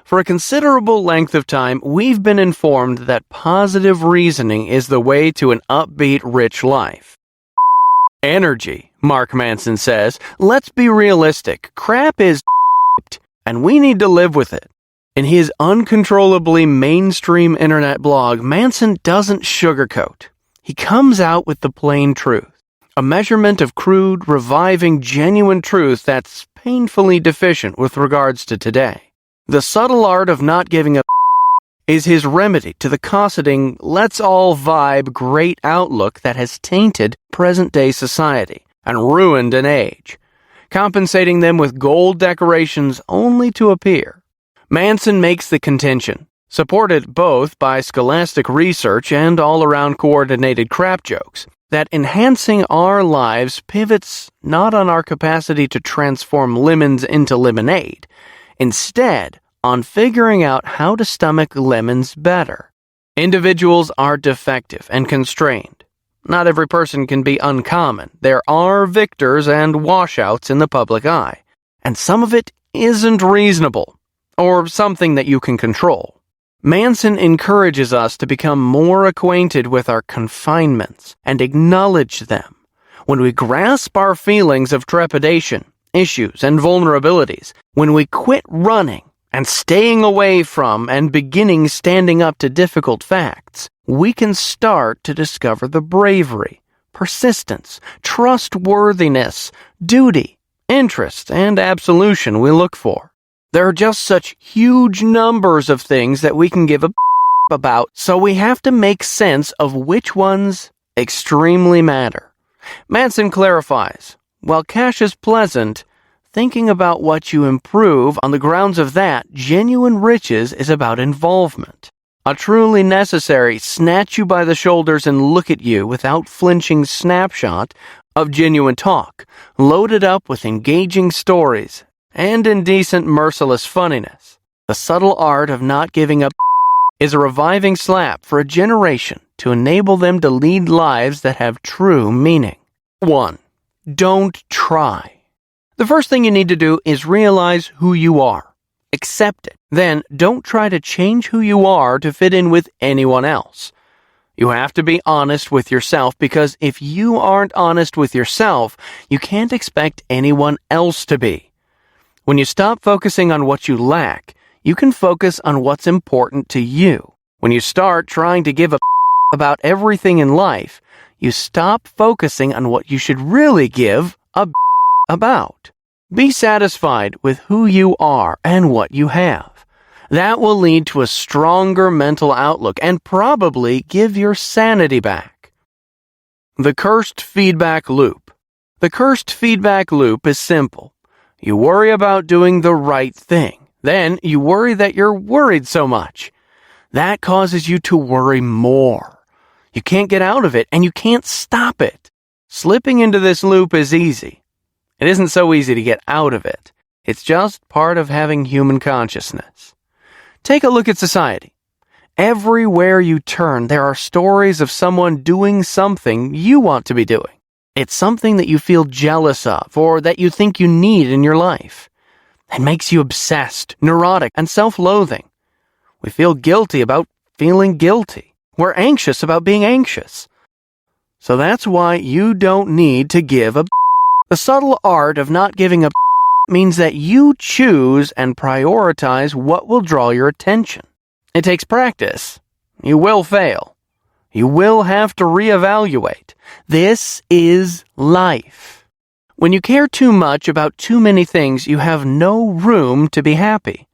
For a considerable length of time, we've been informed that positive reasoning is the way to an upbeat, rich life. Energy, Mark Manson says. Let's be realistic. Crap is and we need to live with it. In his uncontrollably mainstream internet blog, Manson doesn't sugarcoat. He comes out with the plain truth. A measurement of crude, reviving, genuine truth that's painfully deficient with regards to today. The subtle art of not giving a is his remedy to the cosseting, let's all vibe great outlook that has tainted present-day society and ruined an age, compensating them with gold decorations only to appear. Manson makes the contention, supported both by scholastic research and all-around coordinated crap jokes, that enhancing our lives pivots not on our capacity to transform lemons into lemonade, instead on figuring out how to stomach lemons better. Individuals are defective and constrained. Not every person can be uncommon. There are victors and washouts in the public eye, and some of it isn't reasonable, or something that you can control. Manson encourages us to become more acquainted with our confinements and acknowledge them. When we grasp our feelings of trepidation, issues, and vulnerabilities, when we quit running and staying away from and beginning standing up to difficult facts, we can start to discover the bravery, persistence, trustworthiness, duty, interest, and absolution we look for. There are just such huge numbers of things that we can give a about, so we have to make sense of which ones extremely matter. Manson clarifies, while cash is pleasant, thinking about what you improve on the grounds of that genuine riches is about involvement. A truly necessary snatch you by the shoulders and look at you without flinching snapshot of genuine talk, loaded up with engaging stories and indecent merciless funniness. The subtle art of not giving up is a reviving slap for a generation to enable them to lead lives that have true meaning. 1. Don't try. The first thing you need to do is realize who you are. Accept it. Then, don't try to change who you are to fit in with anyone else. You have to be honest with yourself, because if you aren't honest with yourself, you can't expect anyone else to be. When you stop focusing on what you lack, you can focus on what's important to you. When you start trying to give a about everything in life, you stop focusing on what you should really give a about. Be satisfied with who you are and what you have. That will lead to a stronger mental outlook and probably give your sanity back. The cursed feedback loop. The cursed feedback loop is simple. You worry about doing the right thing. Then you worry that you're worried so much. That causes you to worry more. You can't get out of it, and you can't stop it. Slipping into this loop is easy. It isn't so easy to get out of it. It's just part of having human consciousness. Take a look at society. Everywhere you turn, there are stories of someone doing something you want to be doing. It's something that you feel jealous of or that you think you need in your life. It makes you obsessed, neurotic, and self-loathing. We feel guilty about feeling guilty. We're anxious about being anxious. So that's why you don't need to give a. The subtle art of not giving a means that you choose and prioritize what will draw your attention. It takes practice. You will fail. You will have to reevaluate. This is life. When you care too much about too many things, you have no room to be happy.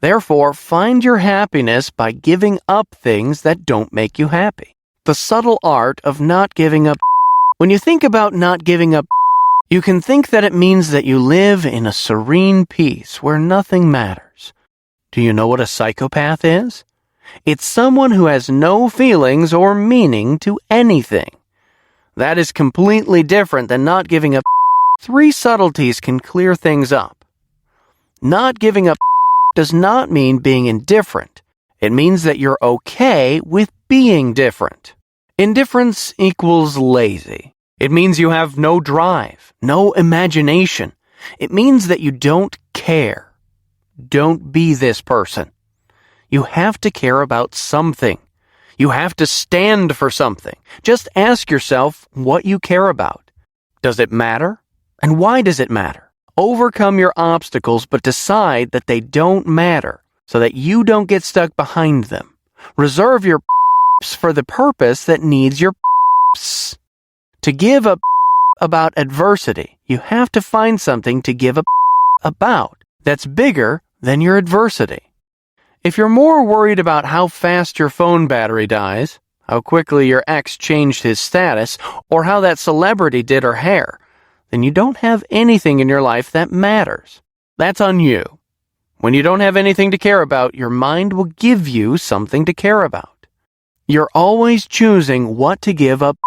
Therefore, find your happiness by giving up things that don't make you happy. The subtle art of not giving up. When you think about not giving up, you can think that it means that you live in a serene peace where nothing matters. Do you know what a psychopath is? It's someone who has no feelings or meaning to anything. That is completely different than not giving up. 3 subtleties can clear things up. Not giving up does not mean being indifferent. It means that you're okay with being different. Indifference equals lazy. It means you have no drive, no imagination. It means that you don't care. Don't be this person. You have to care about something. You have to stand for something. Just ask yourself what you care about. Does it matter? And why does it matter? Overcome your obstacles, but decide that they don't matter so that you don't get stuck behind them. Reserve your for the purpose that needs your To give a about adversity, you have to find something to give a about that's bigger than your adversity. If you're more worried about how fast your phone battery dies, how quickly your ex changed his status, or how that celebrity did her hair, then you don't have anything in your life that matters. That's on you. When you don't have anything to care about, your mind will give you something to care about. You're always choosing what to give up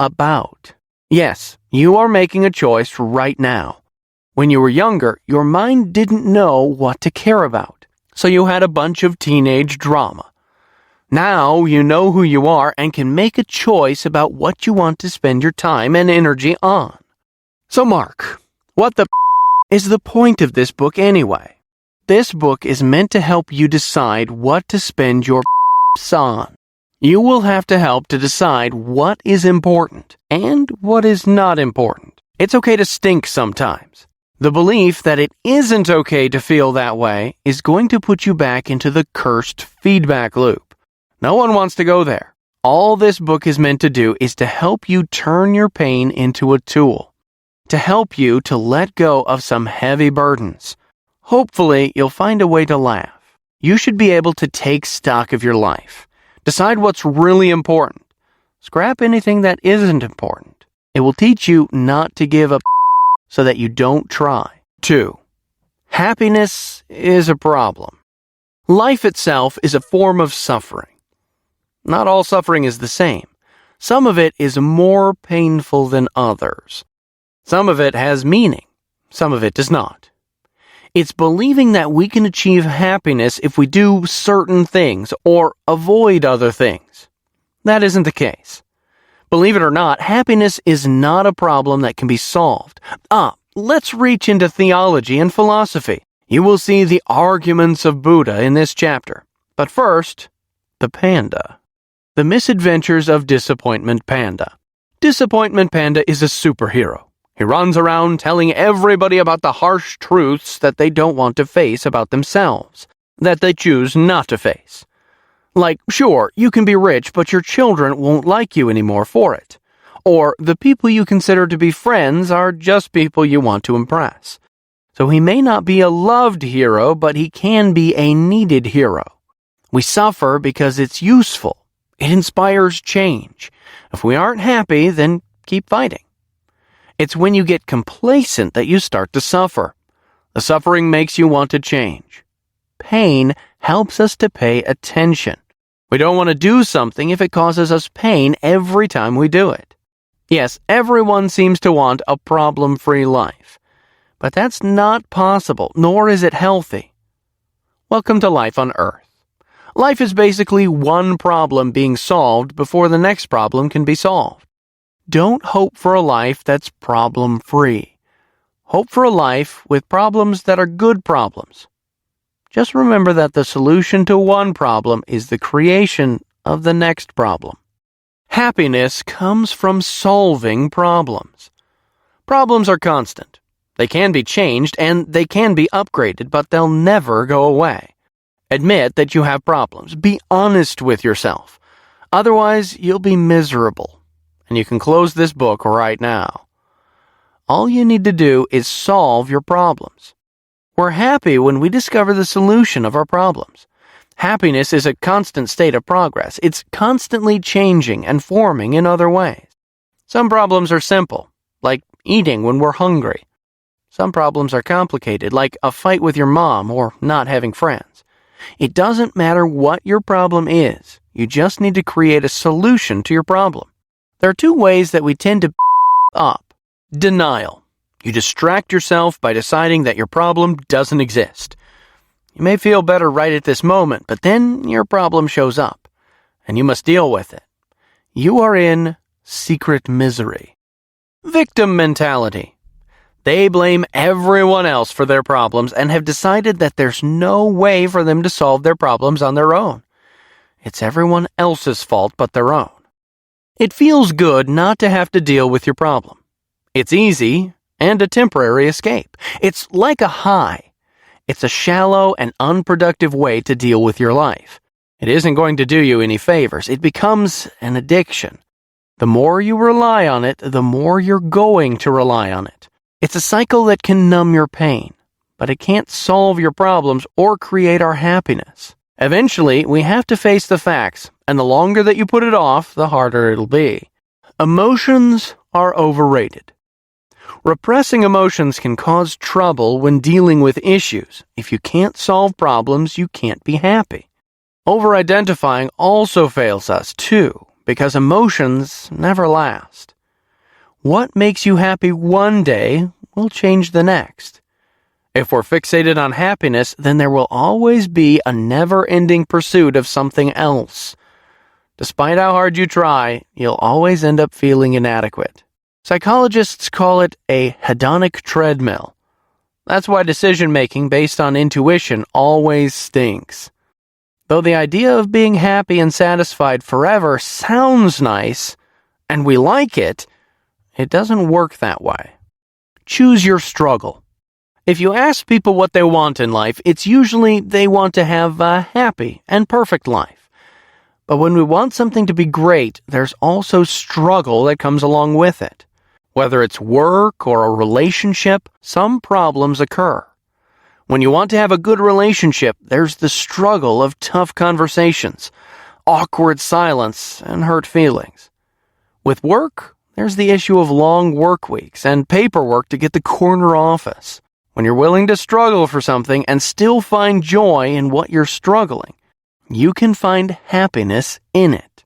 about. Yes, you are making a choice right now. When you were younger, your mind didn't know what to care about, so you had a bunch of teenage drama. Now you know who you are and can make a choice about what you want to spend your time and energy on. So Mark, what the is the point of this book anyway? This book is meant to help you decide what to spend your on. You will have to help to decide what is important and what is not important. It's okay to stink sometimes. The belief that it isn't okay to feel that way is going to put you back into the cursed feedback loop. No one wants to go there. All this book is meant to do is to help you turn your pain into a tool, to help you to let go of some heavy burdens. Hopefully, you'll find a way to laugh. You should be able to take stock of your life. Decide what's really important. Scrap anything that isn't important. It will teach you not to give up so that you don't try. 2. Happiness is a problem. Life itself is a form of suffering. Not all suffering is the same. Some of it is more painful than others. Some of it has meaning. Some of it does not. It's believing that we can achieve happiness if we do certain things or avoid other things. That isn't the case. Believe it or not, happiness is not a problem that can be solved. Let's reach into theology and philosophy. You will see the arguments of Buddha in this chapter. But first, the panda. The misadventures of Disappointment Panda. Disappointment Panda is a superhero. He runs around telling everybody about the harsh truths that they don't want to face about themselves, that they choose not to face. Like, sure, you can be rich, but your children won't like you anymore for it. Or the people you consider to be friends are just people you want to impress. So he may not be a loved hero, but he can be a needed hero. We suffer because it's useful. It inspires change. If we aren't happy, then keep fighting. It's when you get complacent that you start to suffer. The suffering makes you want to change. Pain helps us to pay attention. We don't want to do something if it causes us pain every time we do it. Yes, everyone seems to want a problem-free life. But that's not possible, nor is it healthy. Welcome to life on Earth. Life is basically one problem being solved before the next problem can be solved. Don't hope for a life that's problem-free. Hope for a life with problems that are good problems. Just remember that the solution to one problem is the creation of the next problem. Happiness comes from solving problems. Problems are constant. They can be changed and they can be upgraded, but they'll never go away. Admit that you have problems. Be honest with yourself. Otherwise, you'll be miserable. And you can close this book right now. All you need to do is solve your problems. We're happy when we discover the solution of our problems. Happiness is a constant state of progress. It's constantly changing and forming in other ways. Some problems are simple, like eating when we're hungry. Some problems are complicated, like a fight with your mom or not having friends. It doesn't matter what your problem is. You just need to create a solution to your problem. There are 2 ways that we tend to up. Denial. You distract yourself by deciding that your problem doesn't exist. You may feel better right at this moment, but then your problem shows up, and you must deal with it. You are in secret misery. Victim mentality. They blame everyone else for their problems and have decided that there's no way for them to solve their problems on their own. It's everyone else's fault but their own. It feels good not to have to deal with your problem. It's easy and a temporary escape. It's like a high. It's a shallow and unproductive way to deal with your life. It isn't going to do you any favors. It becomes an addiction. The more you rely on it, the more you're going to rely on it. It's a cycle that can numb your pain, but it can't solve your problems or create our happiness. Eventually, we have to face the facts, and the longer that you put it off, the harder it'll be. Emotions are overrated. Repressing emotions can cause trouble when dealing with issues. If you can't solve problems, you can't be happy. Over-identifying also fails us, too, because emotions never last. What makes you happy one day will change the next. If we're fixated on happiness, then there will always be a never-ending pursuit of something else. Despite how hard you try, you'll always end up feeling inadequate. Psychologists call it a hedonic treadmill. That's why decision-making based on intuition always stinks. Though the idea of being happy and satisfied forever sounds nice, and we like it, it doesn't work that way. Choose your struggle. If you ask people what they want in life, it's usually they want to have a happy and perfect life. But when we want something to be great, there's also struggle that comes along with it. Whether it's work or a relationship, some problems occur. When you want to have a good relationship, there's the struggle of tough conversations, awkward silence, and hurt feelings. With work, there's the issue of long work weeks and paperwork to get the corner office. When you're willing to struggle for something and still find joy in what you're struggling, you can find happiness in it.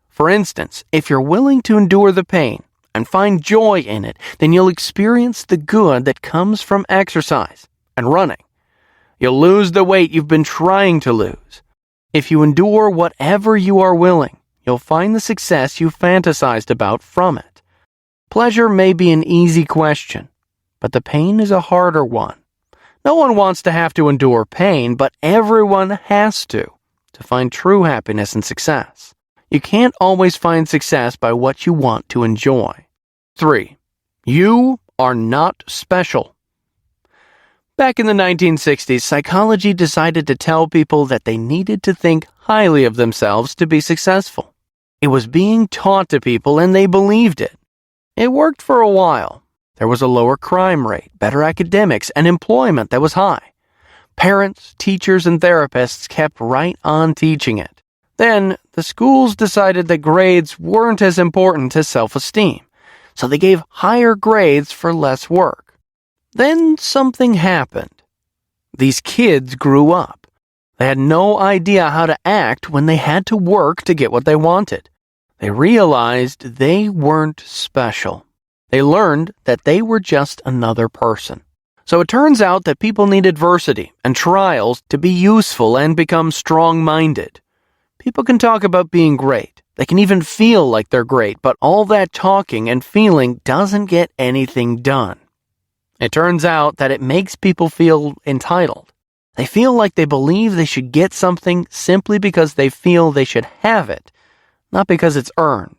For instance, if you're willing to endure the pain and find joy in it, then you'll experience the good that comes from exercise and running. You'll lose the weight you've been trying to lose. If you endure whatever you are willing, you'll find the success you fantasized about from it. Pleasure may be an easy question, but the pain is a harder one. No one wants to have to endure pain, but everyone has to find true happiness and success. You can't always find success by what you want to enjoy. 3. You are not special. Back in the 1960s, psychology decided to tell people that they needed to think highly of themselves to be successful. It was being taught to people and they believed it. It worked for a while. There was a lower crime rate, better academics, and employment that was high. Parents, teachers, and therapists kept right on teaching it. Then, the schools decided that grades weren't as important as self-esteem, so they gave higher grades for less work. Then something happened. These kids grew up. They had no idea how to act when they had to work to get what they wanted. They realized they weren't special. They learned that they were just another person. So it turns out that people need adversity and trials to be useful and become strong-minded. People can talk about being great. They can even feel like they're great, but all that talking and feeling doesn't get anything done. It turns out that it makes people feel entitled. They feel like they believe they should get something simply because they feel they should have it, not because it's earned.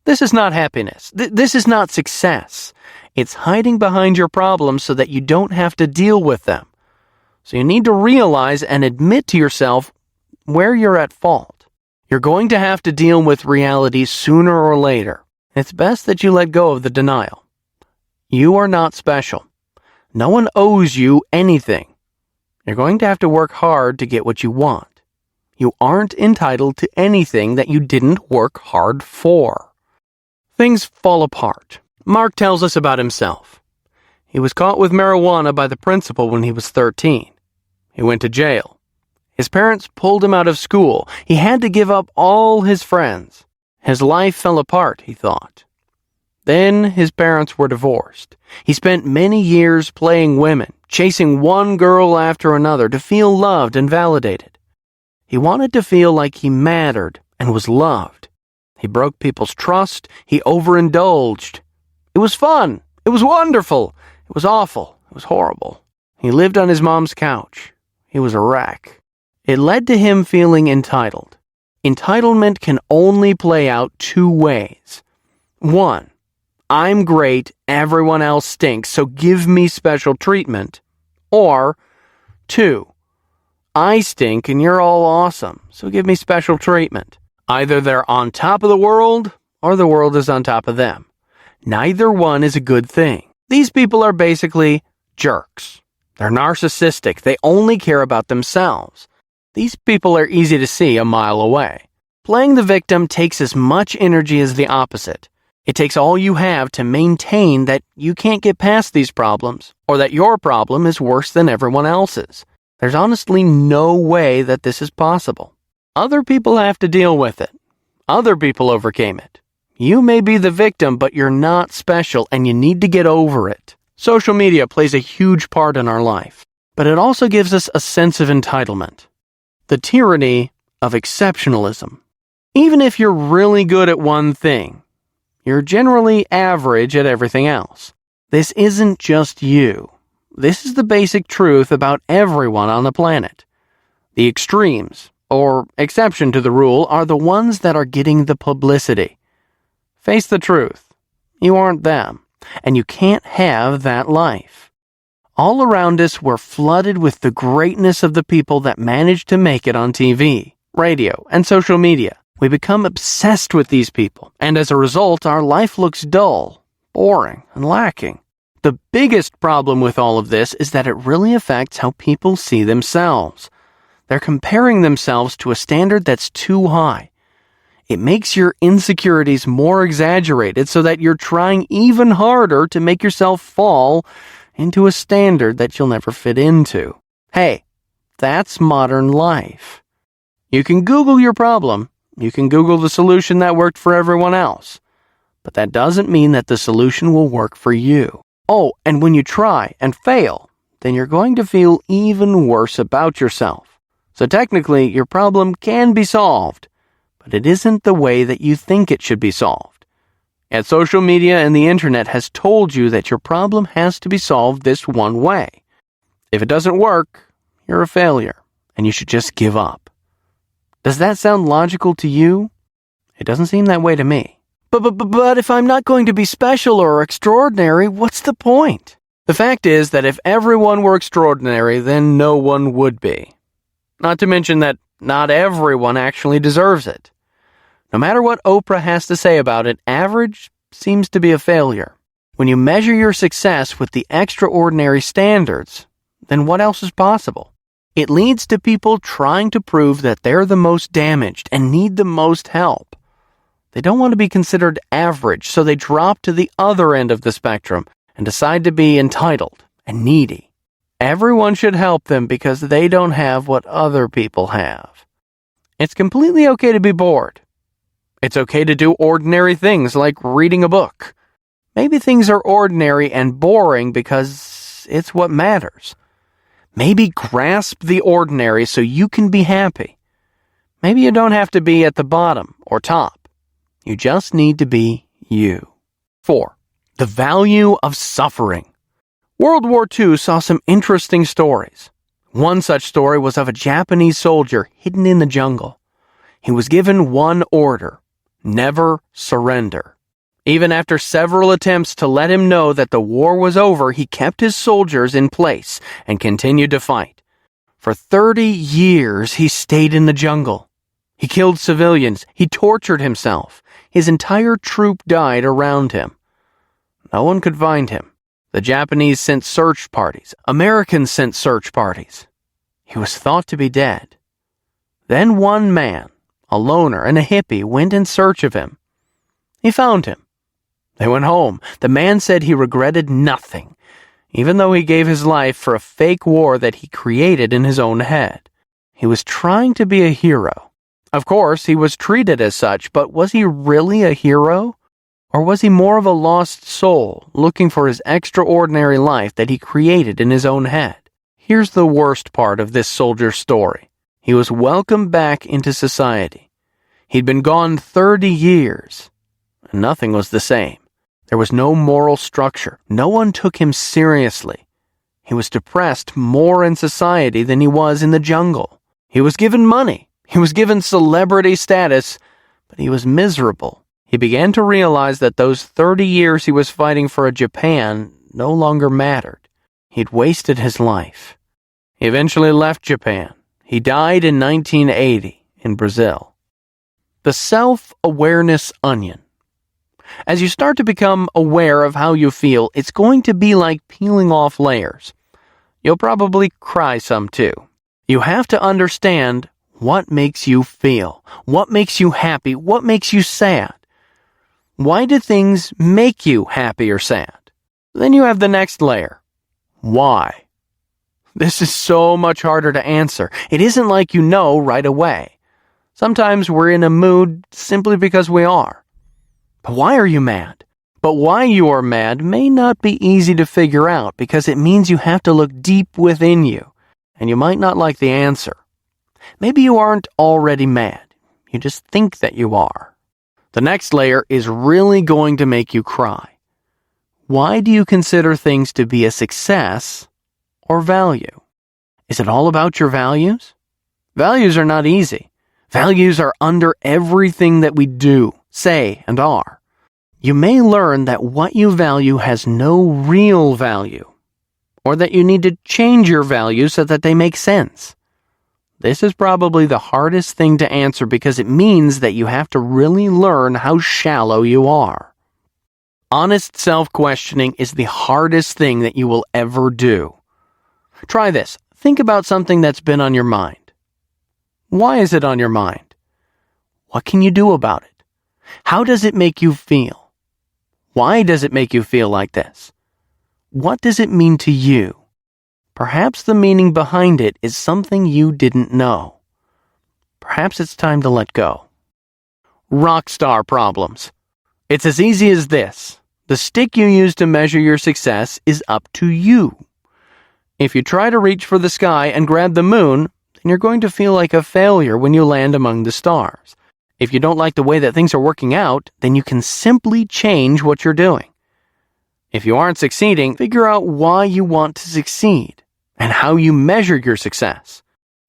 This is not happiness. This is not success. It's hiding behind your problems so that you don't have to deal with them. So you need to realize and admit to yourself where you're at fault. You're going to have to deal with reality sooner or later. It's best that you let go of the denial. You are not special. No one owes you anything. You're going to have to work hard to get what you want. You aren't entitled to anything that you didn't work hard for. Things fall apart. Mark tells us about himself. He was caught with marijuana by the principal when he was 13. He went to jail. His parents pulled him out of school. He had to give up all his friends. His life fell apart, he thought. Then his parents were divorced. He spent many years playing women, chasing one girl after another to feel loved and validated. He wanted to feel like he mattered and was loved. He broke people's trust. He overindulged. It was fun. It was wonderful. It was awful. It was horrible. He lived on his mom's couch. He was a wreck. It led to him feeling entitled. Entitlement can only play out two ways. 1. I'm great, everyone else stinks, so give me special treatment. Or 2. I stink and you're all awesome, so give me special treatment. Either they're on top of the world, or the world is on top of them. Neither one is a good thing. These people are basically jerks. They're narcissistic. They only care about themselves. These people are easy to see a mile away. Playing the victim takes as much energy as the opposite. It takes all you have to maintain that you can't get past these problems, or that your problem is worse than everyone else's. There's honestly no way that this is possible. Other people have to deal with it. Other people overcame it. You may be the victim, but you're not special, and you need to get over it. Social media plays a huge part in our life, but it also gives us a sense of entitlement. The tyranny of exceptionalism. Even if you're really good at one thing, you're generally average at everything else. This isn't just you. This is the basic truth about everyone on the planet. The extremes, or exception to the rule, are the ones that are getting the publicity. Face the truth. You aren't them, and you can't have that life. All around us, we're flooded with the greatness of the people that managed to make it on TV, radio, and social media. We become obsessed with these people, and as a result, our life looks dull, boring, and lacking. The biggest problem with all of this is that it really affects how people see themselves. They're comparing themselves to a standard that's too high. It makes your insecurities more exaggerated so that you're trying even harder to make yourself fall into a standard that you'll never fit into. Hey, that's modern life. You can Google your problem. You can Google the solution that worked for everyone else. But that doesn't mean that the solution will work for you. Oh, and when you try and fail, then you're going to feel even worse about yourself. So technically, your problem can be solved, but it isn't the way that you think it should be solved. And social media and the internet has told you that your problem has to be solved this one way. If it doesn't work, you're a failure, and you should just give up. Does that sound logical to you? It doesn't seem that way to me. But if I'm not going to be special or extraordinary, what's the point? The fact is that if everyone were extraordinary, then no one would be. Not to mention that not everyone actually deserves it. No matter what Oprah has to say about it, average seems to be a failure. When you measure your success with the extraordinary standards, then what else is possible? It leads to people trying to prove that they're the most damaged and need the most help. They don't want to be considered average, so they drop to the other end of the spectrum and decide to be entitled and needy. Everyone should help them because they don't have what other people have. It's completely okay to be bored. It's okay to do ordinary things like reading a book. Maybe things are ordinary and boring because it's what matters. Maybe grasp the ordinary so you can be happy. Maybe you don't have to be at the bottom or top. You just need to be you. 4. The value of suffering. World War II saw some interesting stories. One such story was of a Japanese soldier hidden in the jungle. He was given one order: never surrender. Even after several attempts to let him know that the war was over, he kept his soldiers in place and continued to fight. For 30 years, he stayed in the jungle. He killed civilians. He tortured himself. His entire troop died around him. No one could find him. The Japanese sent search parties. Americans sent search parties. He was thought to be dead. Then one man, a loner and a hippie, went in search of him. He found him. They went home. The man said he regretted nothing, even though he gave his life for a fake war that he created in his own head. He was trying to be a hero. Of course, he was treated as such, but was he really a hero? Or was he more of a lost soul, looking for his extraordinary life that he created in his own head? Here's the worst part of this soldier's story. He was welcomed back into society. He'd been gone 30 years, and nothing was the same. There was no moral structure. No one took him seriously. He was depressed more in society than he was in the jungle. He was given money. He was given celebrity status, but he was miserable. He began to realize that those 30 years he was fighting for a Japan no longer mattered. He'd wasted his life. He eventually left Japan. He died in 1980 in Brazil. The self-awareness onion. As you start to become aware of how you feel, it's going to be like peeling off layers. You'll probably cry some too. You have to understand what makes you feel, what makes you happy, what makes you sad. Why do things make you happy or sad? Then you have the next layer. Why? This is so much harder to answer. It isn't like you know right away. Sometimes we're in a mood simply because we are. But why are you mad? But why you are mad may not be easy to figure out because it means you have to look deep within you, and you might not like the answer. Maybe you aren't already mad. You just think that you are. The next layer is really going to make you cry. Why do you consider things to be a success or value? Is it all about your values? Values are not easy. Values are under everything that we do, say, and are. You may learn that what you value has no real value, or that you need to change your values so that they make sense. This is probably the hardest thing to answer because it means that you have to really learn how shallow you are. Honest self-questioning is the hardest thing that you will ever do. Try this. Think about something that's been on your mind. Why is it on your mind? What can you do about it? How does it make you feel? Why does it make you feel like this? What does it mean to you? Perhaps the meaning behind it is something you didn't know. Perhaps it's time to let go. Rock star problems. It's as easy as this. The stick you use to measure your success is up to you. If you try to reach for the sky and grab the moon, then you're going to feel like a failure when you land among the stars. If you don't like the way that things are working out, then you can simply change what you're doing. If you aren't succeeding, figure out why you want to succeed and how you measure your success.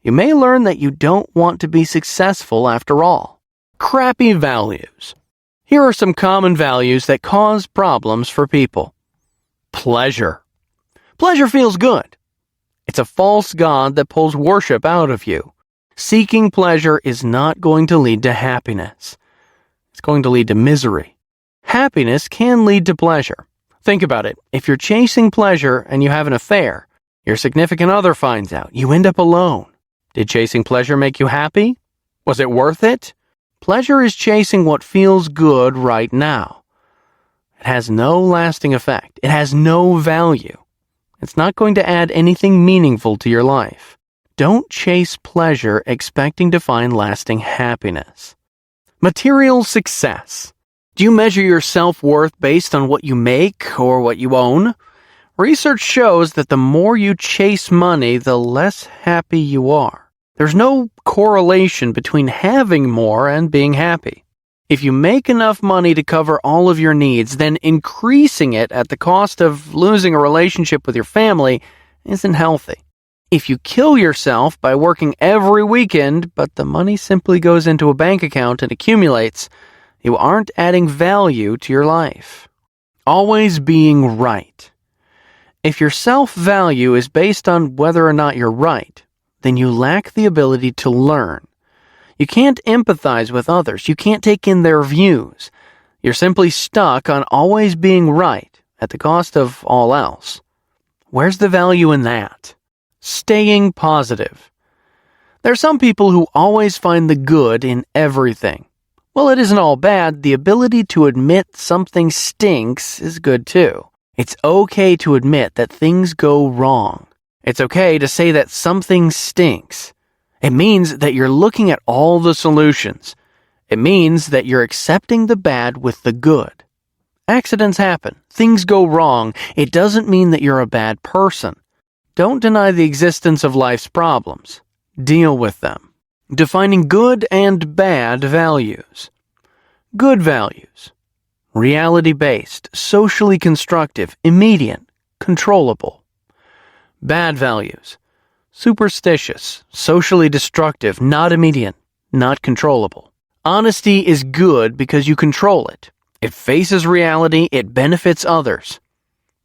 You may learn that you don't want to be successful after all. Crappy values. Here are some common values that cause problems for people. Pleasure. Pleasure feels good. It's a false god that pulls worship out of you. Seeking pleasure is not going to lead to happiness. It's going to lead to misery. Happiness can lead to pleasure. Think about it. If you're chasing pleasure and you have an affair, your significant other finds out, you end up alone. Did chasing pleasure make you happy? Was it worth it? Pleasure is chasing what feels good right now. It has no lasting effect. It has no value. It's not going to add anything meaningful to your life. Don't chase pleasure expecting to find lasting happiness. Material success. Do you measure your self-worth based on what you make or what you own? Research shows that the more you chase money, the less happy you are. There's no correlation between having more and being happy. If you make enough money to cover all of your needs, then increasing it at the cost of losing a relationship with your family isn't healthy. If you kill yourself by working every weekend, but the money simply goes into a bank account and accumulates, you aren't adding value to your life. Always being right. If your self-value is based on whether or not you're right, then you lack the ability to learn. You can't empathize with others. You can't take in their views. You're simply stuck on always being right at the cost of all else. Where's the value in that? Staying positive. There are some people who always find the good in everything. Well, it isn't all bad. The ability to admit something stinks is good too. It's okay to admit that things go wrong. It's okay to say that something stinks. It means that you're looking at all the solutions. It means that you're accepting the bad with the good. Accidents happen. Things go wrong. It doesn't mean that you're a bad person. Don't deny the existence of life's problems. Deal with them. Defining good and bad values. Good values. reality-based, socially constructive, immediate, controllable. Bad values, superstitious, socially destructive, not immediate, not controllable. Honesty is good because you control it. It faces reality, it benefits others.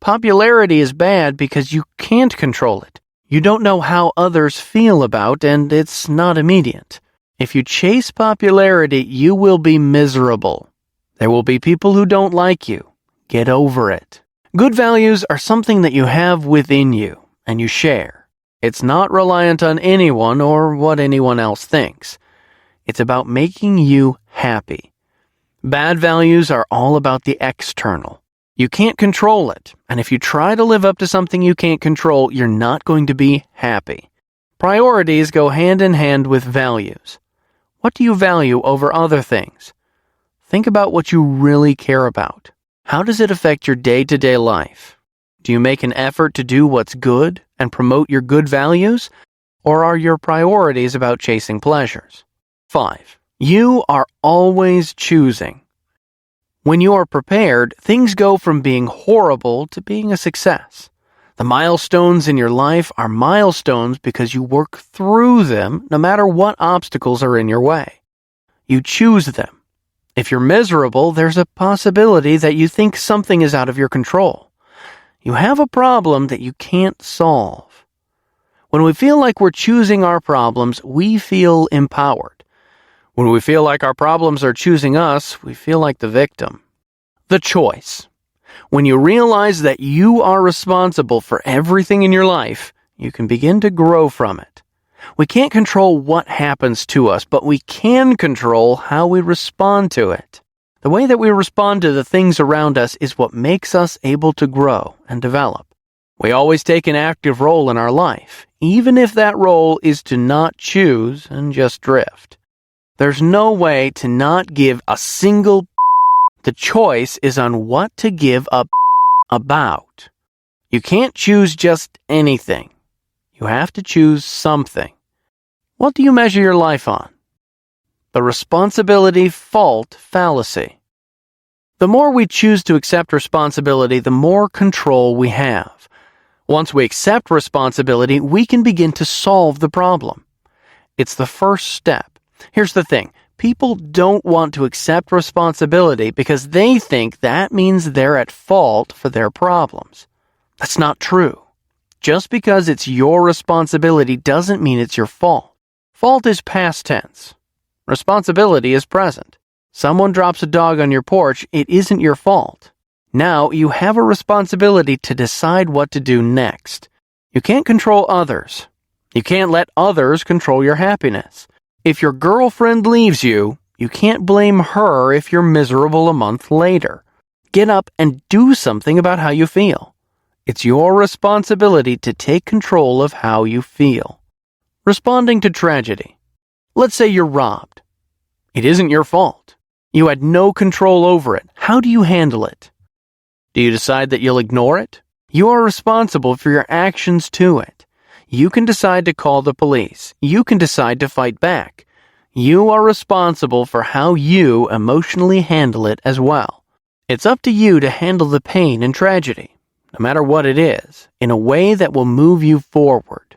Popularity is bad because you can't control it. You don't know how others feel about, and it's not immediate. If you chase popularity, you will be miserable. There will be people who don't like you. Get over it. Good values are something that you have within you, and you share. It's not reliant on anyone or what anyone else thinks. It's about making you happy. Bad values are all about the external. You can't control it, and if you try to live up to something you can't control, you're not going to be happy. Priorities go hand in hand with values. What do you value over other things? Think about what you really care about. How does it affect your day-to-day life? Do you make an effort to do what's good and promote your good values? Or are your priorities about chasing pleasures? 5. You are always choosing. When you are prepared, things go from being horrible to being a success. The milestones in your life are milestones because you work through them no matter what obstacles are in your way. You choose them. If you're miserable, there's a possibility that you think something is out of your control. You have a problem that you can't solve. When we feel like we're choosing our problems, we feel empowered. When we feel like our problems are choosing us, we feel like the victim. The choice. When you realize that you are responsible for everything in your life, you can begin to grow from it. We can't control what happens to us, but we can control how we respond to it. The way that we respond to the things around us is what makes us able to grow and develop. We always take an active role in our life, even if that role is to not choose and just drift. There's no way to not give a single. The choice is on what to give up about. You can't choose just anything. You have to choose something. What do you measure your life on? The responsibility fault fallacy. The more we choose to accept responsibility, the more control we have. Once we accept responsibility, we can begin to solve the problem. It's the first step. Here's the thing. People don't want to accept responsibility because they think that means they're at fault for their problems. That's not true. Just because it's your responsibility doesn't mean it's your fault. Fault is past tense. Responsibility is present. Someone drops a dog on your porch, it isn't your fault. Now you have a responsibility to decide what to do next. You can't control others. You can't let others control your happiness. If your girlfriend leaves you, you can't blame her if you're miserable a month later. Get up and do something about how you feel. It's your responsibility to take control of how you feel. Responding to tragedy. Let's say you're robbed. It isn't your fault. You had no control over it. How do you handle it? Do you decide that you'll ignore it? You are responsible for your actions to it. You can decide to call the police. You can decide to fight back. You are responsible for how you emotionally handle it as well. It's up to you to handle the pain and tragedy, no matter what it is, in a way that will move you forward.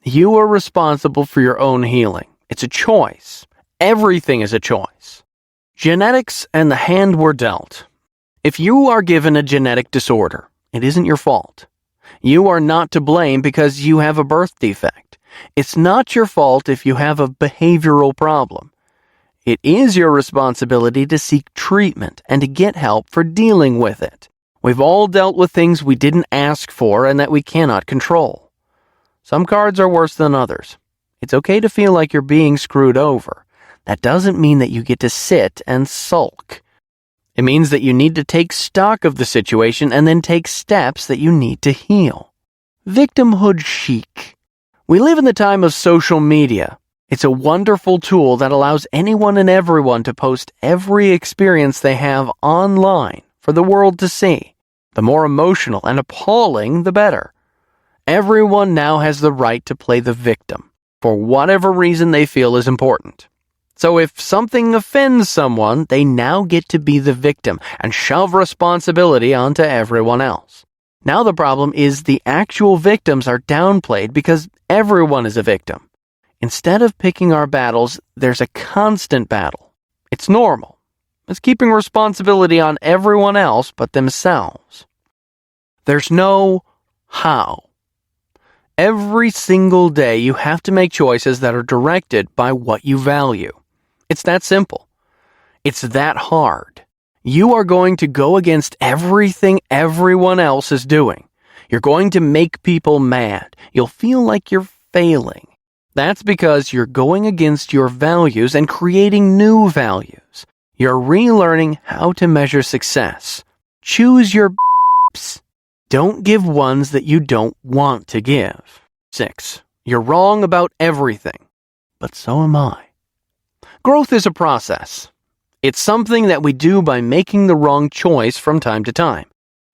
You are responsible for your own healing. It's a choice. Everything is a choice. Genetics and the hand we're dealt. If you are given a genetic disorder, it isn't your fault. You are not to blame because you have a birth defect. It's not your fault if you have a behavioral problem. It is your responsibility to seek treatment and to get help for dealing with it. We've all dealt with things we didn't ask for and that we cannot control. Some cards are worse than others. It's okay to feel like you're being screwed over. That doesn't mean that you get to sit and sulk. It means that you need to take stock of the situation and then take steps that you need to heal. Victimhood chic. We live in the time of social media. It's a wonderful tool that allows anyone and everyone to post every experience they have online for the world to see. The more emotional and appalling, the better. Everyone now has the right to play the victim for whatever reason they feel is important. So if something offends someone, they now get to be the victim and shove responsibility onto everyone else. Now the problem is the actual victims are downplayed because everyone is a victim. Instead of picking our battles, there's a constant battle. It's normal. It's keeping responsibility on everyone else but themselves. There's no how. Every single day you have to make choices that are directed by what you value. It's that simple. It's that hard. You are going to go against everything everyone else is doing. You're going to make people mad. You'll feel like you're failing. That's because you're going against your values and creating new values. You're relearning how to measure success. Choose your b****s. Don't give ones that you don't want to give. 6. You're wrong about everything. But so am I. Growth is a process. It's something that we do by making the wrong choice from time to time.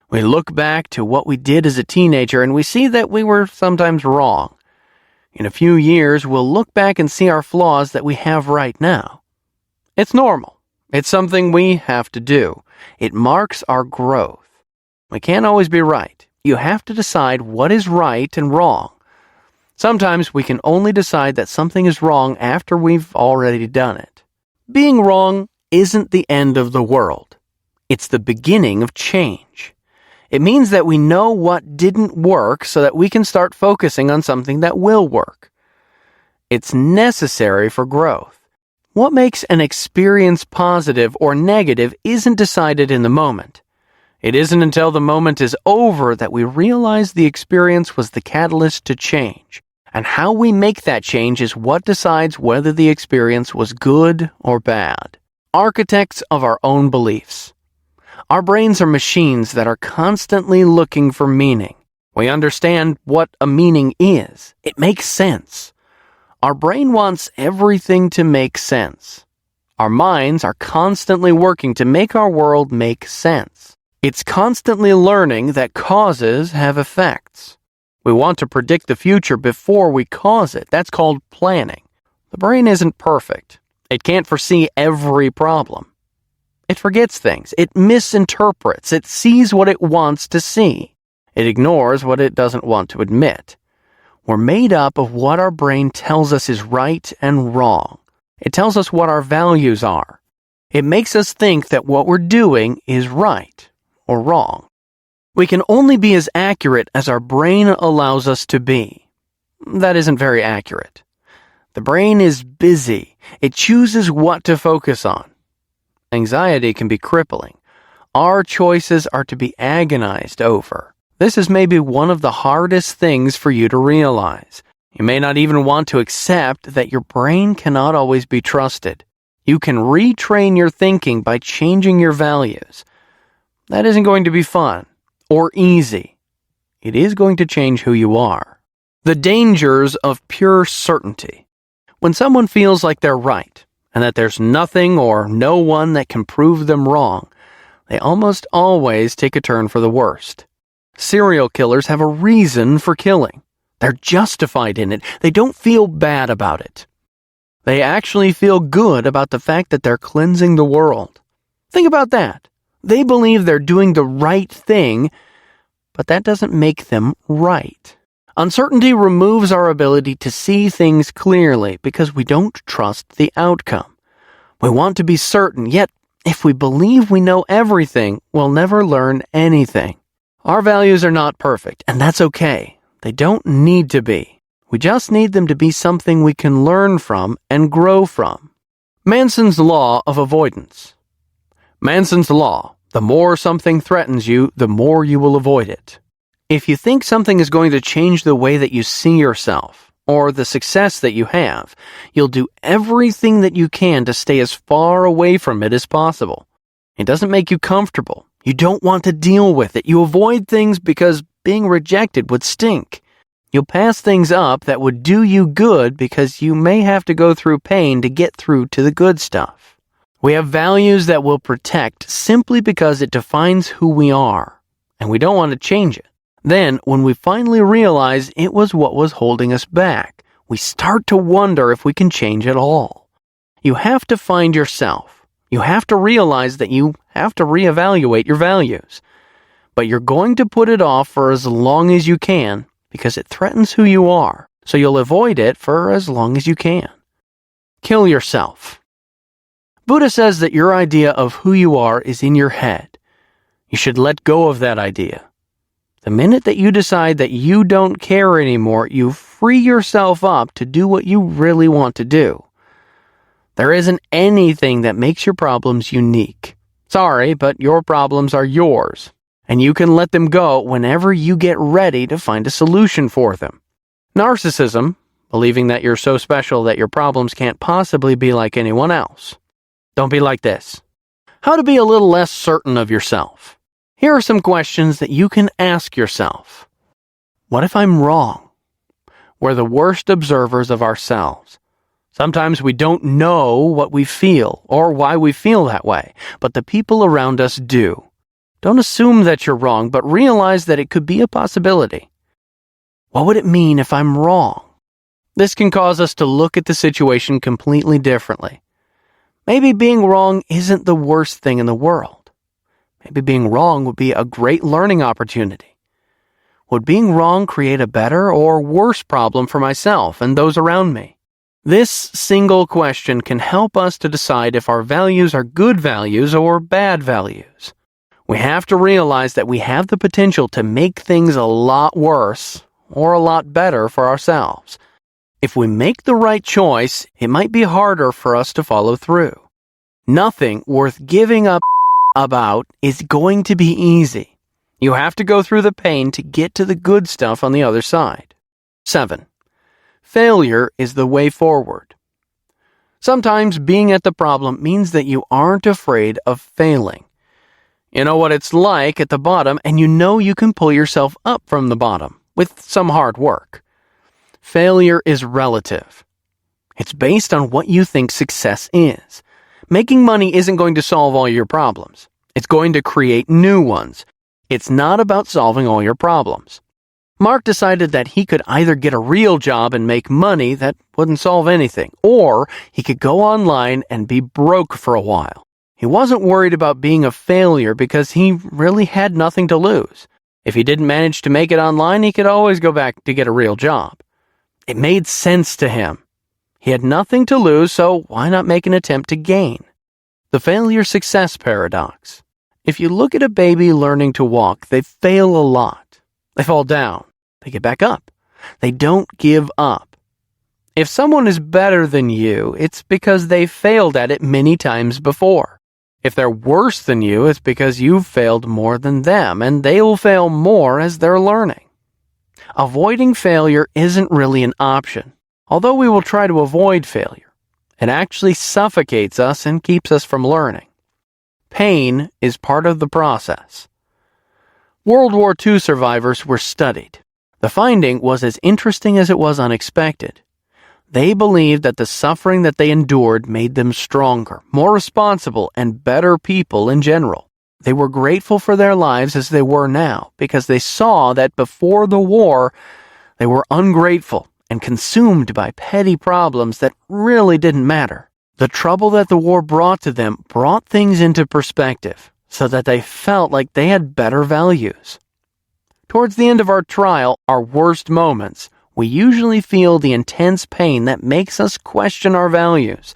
We look back to what we did as a teenager and we see that we were sometimes wrong. In a few years, we'll look back and see our flaws that we have right now. It's normal. It's something we have to do. It marks our growth. We can't always be right. You have to decide what is right and wrong. Sometimes we can only decide that something is wrong after we've already done it. Being wrong isn't the end of the world. It's the beginning of change. It means that we know what didn't work so that we can start focusing on something that will work. It's necessary for growth. What makes an experience positive or negative isn't decided in the moment. It isn't until the moment is over that we realize the experience was the catalyst to change. And how we make that change is what decides whether the experience was good or bad. Architects of our own beliefs. Our brains are machines that are constantly looking for meaning. We understand what a meaning is. It makes sense. Our brain wants everything to make sense. Our minds are constantly working to make our world make sense. It's constantly learning that causes have effects. We want to predict the future before we cause it. That's called planning. The brain isn't perfect. It can't foresee every problem. It forgets things. It misinterprets. It sees what it wants to see. It ignores what it doesn't want to admit. We're made up of what our brain tells us is right and wrong. It tells us what our values are. It makes us think that what we're doing is right or wrong. We can only be as accurate as our brain allows us to be. That isn't very accurate. The brain is busy. It chooses what to focus on. Anxiety can be crippling. Our choices are to be agonized over. This is maybe one of the hardest things for you to realize. You may not even want to accept that your brain cannot always be trusted. You can retrain your thinking by changing your values. That isn't going to be fun or easy. It is going to change who you are. The dangers of pure certainty. When someone feels like they're right, and that there's nothing or no one that can prove them wrong, they almost always take a turn for the worst. Serial killers have a reason for killing. They're justified in it. They don't feel bad about it. They actually feel good about the fact that they're cleansing the world. Think about that. They believe they're doing the right thing, but that doesn't make them right. Uncertainty removes our ability to see things clearly because we don't trust the outcome. We want to be certain, yet if we believe we know everything, we'll never learn anything. Our values are not perfect, and that's okay. They don't need to be. We just need them to be something we can learn from and grow from. Manson's law of avoidance. Manson's law: the more something threatens you, the more you will avoid it. If you think something is going to change the way that you see yourself, or the success that you have, you'll do everything that you can to stay as far away from it as possible. It doesn't make you comfortable. You don't want to deal with it. You avoid things because being rejected would stink. You'll pass things up that would do you good because you may have to go through pain to get through to the good stuff. We have values that we'll protect simply because it defines who we are, and we don't want to change it. Then, when we finally realize it was what was holding us back, we start to wonder if we can change at all. You have to find yourself. You have to realize that you have to reevaluate your values. But you're going to put it off for as long as you can because it threatens who you are, so you'll avoid it for as long as you can. Kill yourself. Buddha says that your idea of who you are is in your head. You should let go of that idea. The minute that you decide that you don't care anymore, you free yourself up to do what you really want to do. There isn't anything that makes your problems unique. Sorry, but your problems are yours, and you can let them go whenever you get ready to find a solution for them. Narcissism, believing that you're so special that your problems can't possibly be like anyone else. Don't be like this. How to be a little less certain of yourself. Here are some questions that you can ask yourself. What if I'm wrong? We're the worst observers of ourselves. Sometimes we don't know what we feel or why we feel that way, but the people around us do. Don't assume that you're wrong, but realize that it could be a possibility. What would it mean if I'm wrong? This can cause us to look at the situation completely differently. Maybe being wrong isn't the worst thing in the world. Maybe being wrong would be a great learning opportunity. Would being wrong create a better or worse problem for myself and those around me? This single question can help us to decide if our values are good values or bad values. We have to realize that we have the potential to make things a lot worse or a lot better for ourselves. If we make the right choice, it might be harder for us to follow through. Nothing worth giving up about is going to be easy. You have to go through the pain to get to the good stuff on the other side. 7. Failure is the way forward. Sometimes being at the problem means that you aren't afraid of failing. You know what it's like at the bottom, and you know you can pull yourself up from the bottom with some hard work. Failure is relative. It's based on what you think success is. Making money isn't going to solve all your problems. It's going to create new ones. It's not about solving all your problems. Mark decided that he could either get a real job and make money that wouldn't solve anything, or he could go online and be broke for a while. He wasn't worried about being a failure because he really had nothing to lose. If he didn't manage to make it online, he could always go back to get a real job. It made sense to him. He had nothing to lose, so why not make an attempt to gain? The failure-success paradox. If you look at a baby learning to walk, they fail a lot. They fall down. They get back up. They don't give up. If someone is better than you, it's because they failed at it many times before. If they're worse than you, it's because you've failed more than them, and they will fail more as they're learning. Avoiding failure isn't really an option. Although we will try to avoid failure, it actually suffocates us and keeps us from learning. Pain is part of the process. World War II survivors were studied. The finding was as interesting as it was unexpected. They believed that the suffering that they endured made them stronger, more responsible, and better people in general. They were grateful for their lives as they were now because they saw that before the war, they were ungrateful and consumed by petty problems that really didn't matter. The trouble that the war brought to them brought things into perspective, so that they felt like they had better values. Towards the end of our trial, our worst moments, we usually feel the intense pain that makes us question our values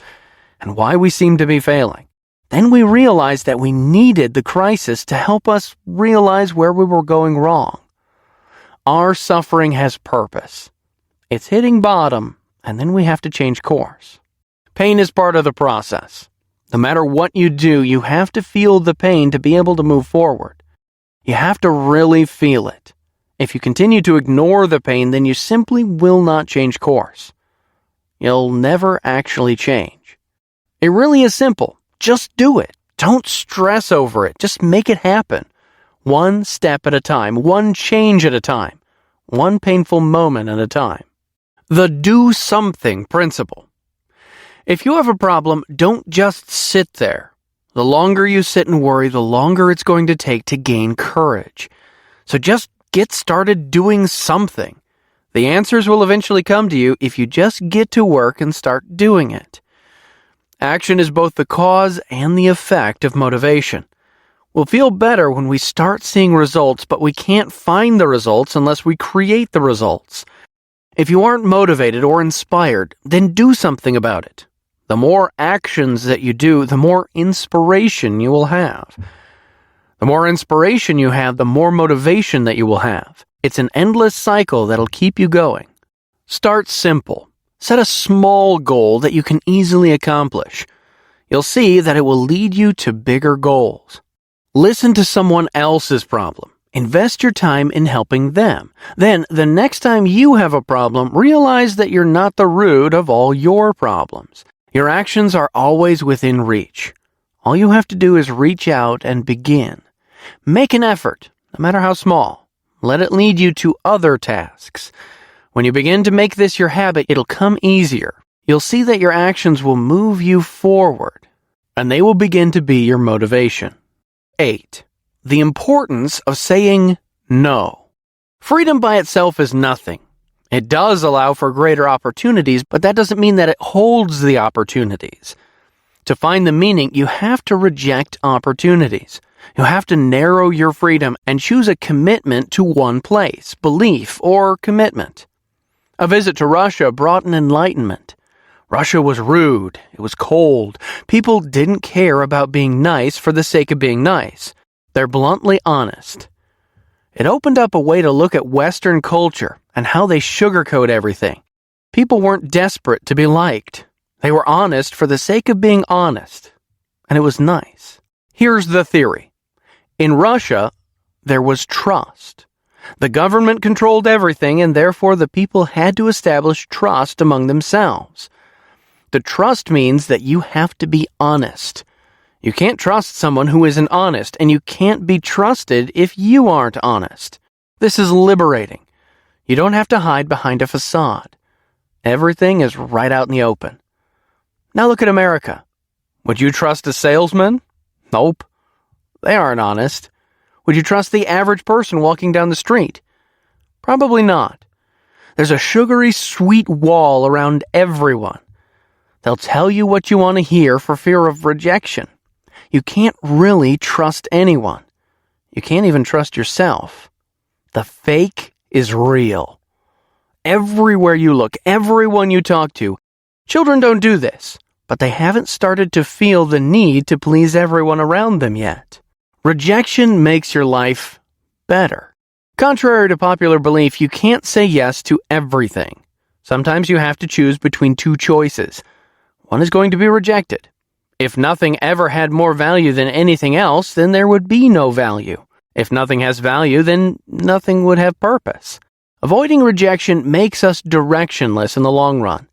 and why we seem to be failing. Then we realize that we needed the crisis to help us realize where we were going wrong. Our suffering has purpose. It's hitting bottom, and then we have to change course. Pain is part of the process. No matter what you do, you have to feel the pain to be able to move forward. You have to really feel it. If you continue to ignore the pain, then you simply will not change course. You'll never actually change. It really is simple. Just do it. Don't stress over it. Just make it happen. One step at a time, one change at a time, one painful moment at a time. The do something principle. If you have a problem, don't just sit there. The longer you sit and worry, the longer it's going to take to gain courage. So just get started doing something. The answers will eventually come to you if you just get to work and start doing it. Action is both the cause and the effect of motivation. We'll feel better when we start seeing results, but we can't find the results unless we create the results. If you aren't motivated or inspired, then do something about it. The more actions that you do, the more inspiration you will have. The more inspiration you have, the more motivation that you will have. It's an endless cycle that'll keep you going. Start simple. Set a small goal that you can easily accomplish. You'll see that it will lead you to bigger goals. Listen to someone else's problem. Invest your time in helping them. Then, the next time you have a problem, realize that you're not the root of all your problems. Your actions are always within reach. All you have to do is reach out and begin. Make an effort, no matter how small. Let it lead you to other tasks. When you begin to make this your habit, it'll come easier. You'll see that your actions will move you forward, and they will begin to be your motivation. 8. The importance of saying no. Freedom by itself is nothing. It does allow for greater opportunities, but that doesn't mean that it holds the opportunities. To find the meaning, you have to reject opportunities. You have to narrow your freedom and choose a commitment to one place, belief, or commitment. A visit to Russia brought an enlightenment. Russia was rude. It was cold. People didn't care about being nice for the sake of being nice. They're bluntly honest. It opened up a way to look at Western culture and how they sugarcoat everything. People weren't desperate to be liked. They were honest for the sake of being honest. And it was nice. Here's the theory. In Russia, there was trust. The government controlled everything, and therefore the people had to establish trust among themselves. The trust means that you have to be honest. You can't trust someone who isn't honest, and you can't be trusted if you aren't honest. This is liberating. You don't have to hide behind a facade. Everything is right out in the open. Now look at America. Would you trust a salesman? Nope. They aren't honest. Would you trust the average person walking down the street? Probably not. There's a sugary, sweet wall around everyone. They'll tell you what you want to hear for fear of rejection. You can't really trust anyone. You can't even trust yourself. The fake is real. Everywhere you look, everyone you talk to, children don't do this, but they haven't started to feel the need to please everyone around them yet. Rejection makes your life better. Contrary to popular belief, you can't say yes to everything. Sometimes you have to choose between two choices. One is going to be rejected. If nothing ever had more value than anything else, then there would be no value. If nothing has value, then nothing would have purpose. Avoiding rejection makes us directionless in the long run.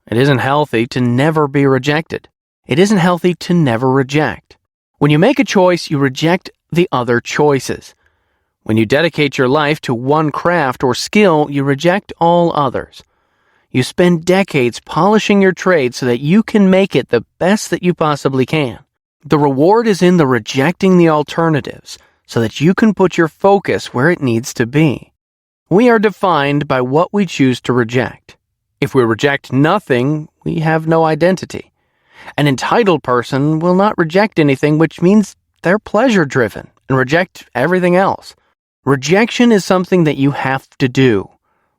It isn't healthy to never be rejected. It isn't healthy to never reject. When you make a choice, you reject the other choices. When you dedicate your life to one craft or skill, you reject all others. You spend decades polishing your trade so that you can make it the best that you possibly can. The reward is in the rejecting the alternatives so that you can put your focus where it needs to be. We are defined by what we choose to reject. If we reject nothing, we have no identity. An entitled person will not reject anything, which means they're pleasure-driven and reject everything else. Rejection is something that you have to do.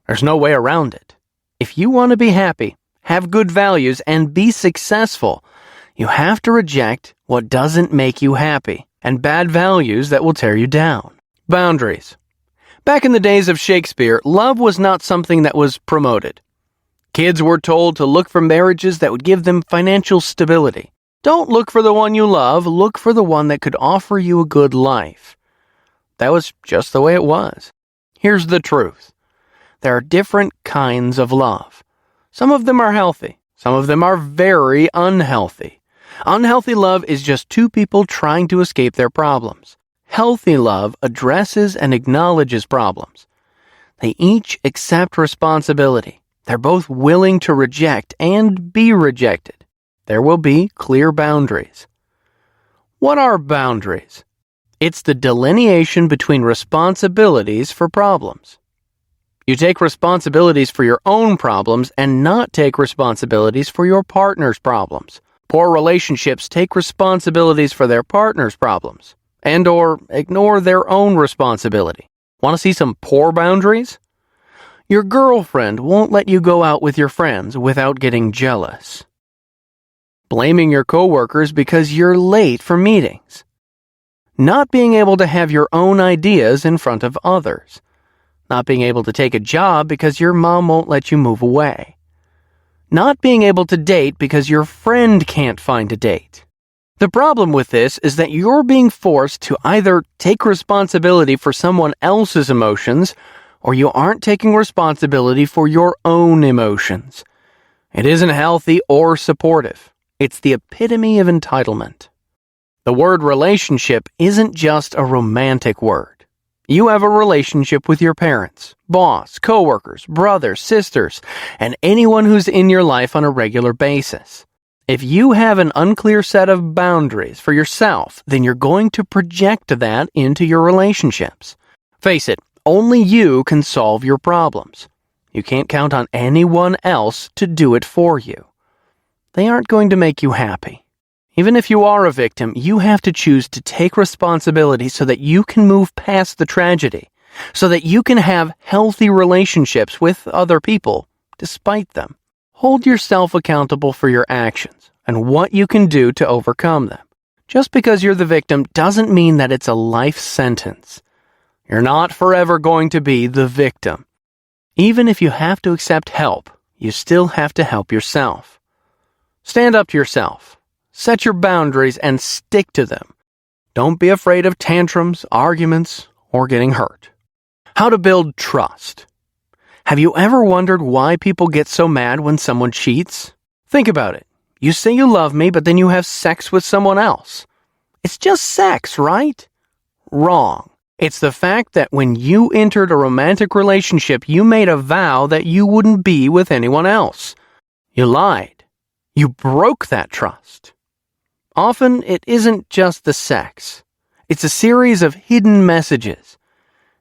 There's no way around it. If you want to be happy, have good values, and be successful, you have to reject what doesn't make you happy and bad values that will tear you down. Boundaries. Back in the days of Shakespeare, love was not something that was promoted. Kids were told to look for marriages that would give them financial stability. Don't look for the one you love, look for the one that could offer you a good life. That was just the way it was. Here's the truth. There are different kinds of love. Some of them are healthy. Some of them are very unhealthy. Unhealthy love is just two people trying to escape their problems. Healthy love addresses and acknowledges problems. They each accept responsibility. They're both willing to reject and be rejected. There will be clear boundaries. What are boundaries? It's the delineation between responsibilities for problems. You take responsibilities for your own problems and not take responsibilities for your partner's problems. Poor relationships take responsibilities for their partner's problems and/or ignore their own responsibility. Want to see some poor boundaries? Your girlfriend won't let you go out with your friends without getting jealous. Blaming your coworkers because you're late for meetings. Not being able to have your own ideas in front of others. Not being able to take a job because your mom won't let you move away. Not being able to date because your friend can't find a date. The problem with this is that you're being forced to either take responsibility for someone else's emotions or you aren't taking responsibility for your own emotions. It isn't healthy or supportive. It's the epitome of entitlement. The word relationship isn't just a romantic word. You have a relationship with your parents, boss, coworkers, brothers, sisters, and anyone who's in your life on a regular basis. If you have an unclear set of boundaries for yourself, then you're going to project that into your relationships. Face it, only you can solve your problems. You can't count on anyone else to do it for you. They aren't going to make you happy. Even if you are a victim, you have to choose to take responsibility so that you can move past the tragedy, so that you can have healthy relationships with other people, despite them. Hold yourself accountable for your actions and what you can do to overcome them. Just because you're the victim doesn't mean that it's a life sentence. You're not forever going to be the victim. Even if you have to accept help, you still have to help yourself. Stand up to yourself. Set your boundaries and stick to them. Don't be afraid of tantrums, arguments, or getting hurt. How to build trust. Have you ever wondered why people get so mad when someone cheats? Think about it. You say you love me, but then you have sex with someone else. It's just sex, right? Wrong. It's the fact that when you entered a romantic relationship, you made a vow that you wouldn't be with anyone else. You lied. You broke that trust. Often, it isn't just the sex. It's a series of hidden messages.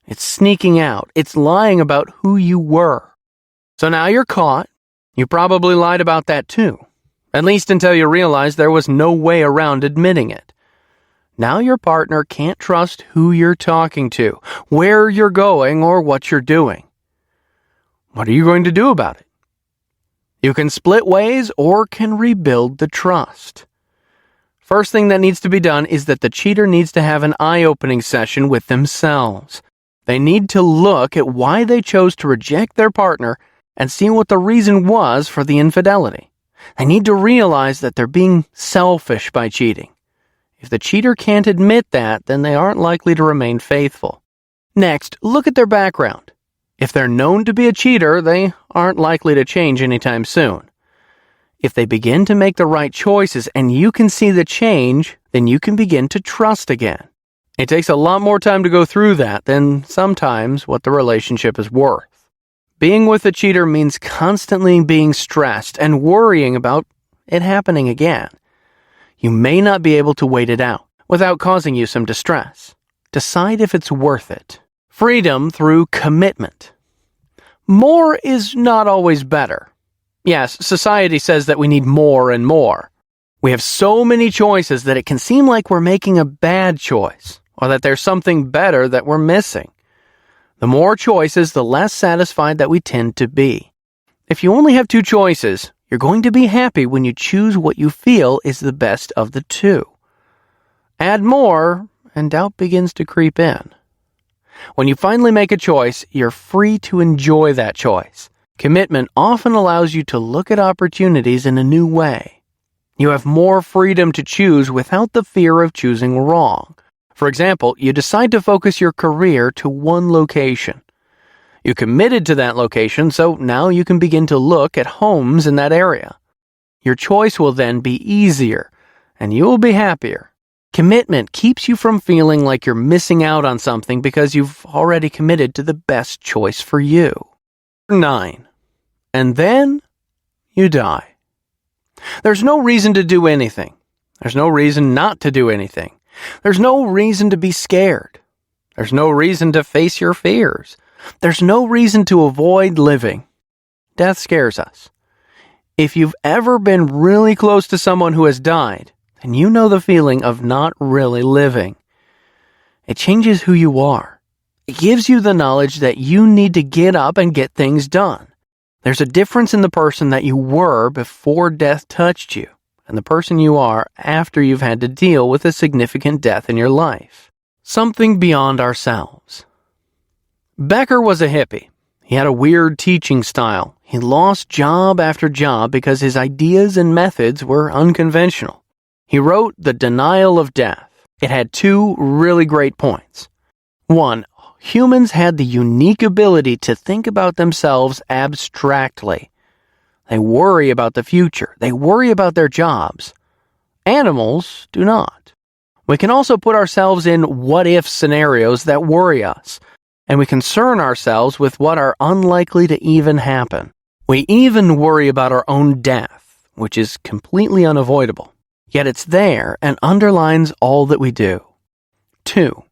It's sneaking out. It's lying about who you were. So now you're caught. You probably lied about that too. At least until you realized there was no way around admitting it. Now your partner can't trust who you're talking to, where you're going, or what you're doing. What are you going to do about it? You can split ways or can rebuild the trust. First thing that needs to be done is that the cheater needs to have an eye-opening session with themselves. They need to look at why they chose to reject their partner and see what the reason was for the infidelity. They need to realize that they're being selfish by cheating. If the cheater can't admit that, then they aren't likely to remain faithful. Next, look at their background. If they're known to be a cheater, they aren't likely to change anytime soon. If they begin to make the right choices and you can see the change, then you can begin to trust again. It takes a lot more time to go through that than sometimes what the relationship is worth. Being with a cheater means constantly being stressed and worrying about it happening again. You may not be able to wait it out without causing you some distress. Decide if it's worth it. Freedom through commitment. More is not always better. Yes, society says that we need more and more. We have so many choices that it can seem like we're making a bad choice, or that there's something better that we're missing. The more choices, the less satisfied that we tend to be. If you only have two choices, you're going to be happy when you choose what you feel is the best of the two. Add more, and doubt begins to creep in. When you finally make a choice, you're free to enjoy that choice. Commitment often allows you to look at opportunities in a new way. You have more freedom to choose without the fear of choosing wrong. For example, you decide to focus your career to one location. You committed to that location, so now you can begin to look at homes in that area. Your choice will then be easier, and you will be happier. Commitment keeps you from feeling like you're missing out on something because you've already committed to the best choice for you. 9. And then you die. There's no reason to do anything. There's no reason not to do anything. There's no reason to be scared. There's no reason to face your fears. There's no reason to avoid living. Death scares us. If you've ever been really close to someone who has died, then you know the feeling of not really living. It changes who you are. It gives you the knowledge that you need to get up and get things done. There's a difference in the person that you were before death touched you and the person you are after you've had to deal with a significant death in your life. Something beyond ourselves. Becker was a hippie. He had a weird teaching style. He lost job after job because his ideas and methods were unconventional. He wrote The Denial of Death. It had two really great points. One, humans had the unique ability to think about themselves abstractly. They worry about the future. They worry about their jobs. Animals do not. We can also put ourselves in what-if scenarios that worry us, and we concern ourselves with what are unlikely to even happen. We even worry about our own death, which is completely unavoidable. Yet it's there and underlines all that we do. 2.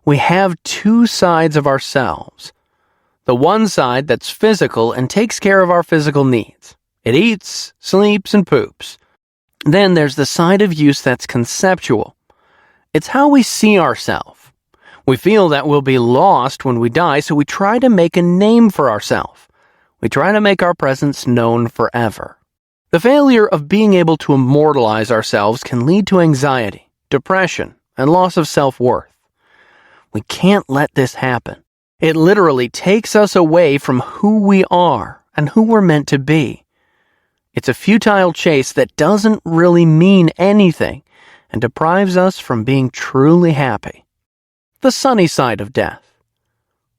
We have two sides of ourselves. The one side that's physical and takes care of our physical needs. It eats, sleeps, and poops. Then there's the side of use that's conceptual. It's how we see ourselves. We feel that we'll be lost when we die, so we try to make a name for ourselves. We try to make our presence known forever. The failure of being able to immortalize ourselves can lead to anxiety, depression, and loss of self-worth. We can't let this happen. It literally takes us away from who we are and who we're meant to be. It's a futile chase that doesn't really mean anything and deprives us from being truly happy. The sunny side of death.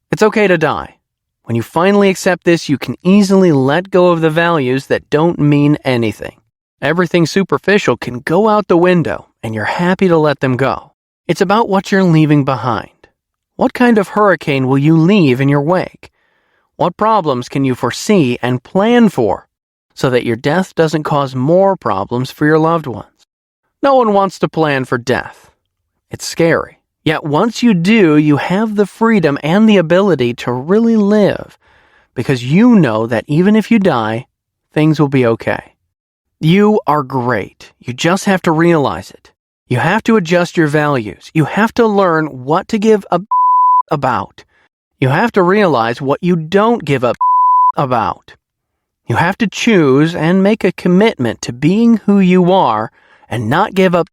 It's okay to die. When you finally accept this, you can easily let go of the values that don't mean anything. Everything superficial can go out the window, and you're happy to let them go. It's about what you're leaving behind. What kind of hurricane will you leave in your wake? What problems can you foresee and plan for so that your death doesn't cause more problems for your loved ones? No one wants to plan for death. It's scary. Yet once you do, you have the freedom and the ability to really live because you know that even if you die, things will be okay. You are great. You just have to realize it. You have to adjust your values. You have to learn what to give a about. You have to realize what you don't give a about. You have to choose and make a commitment to being who you are and not give a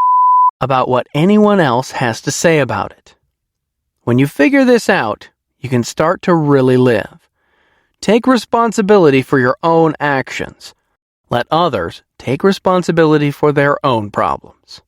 about what anyone else has to say about it. When you figure this out, you can start to really live. Take responsibility for your own actions. Let others take responsibility for their own problems.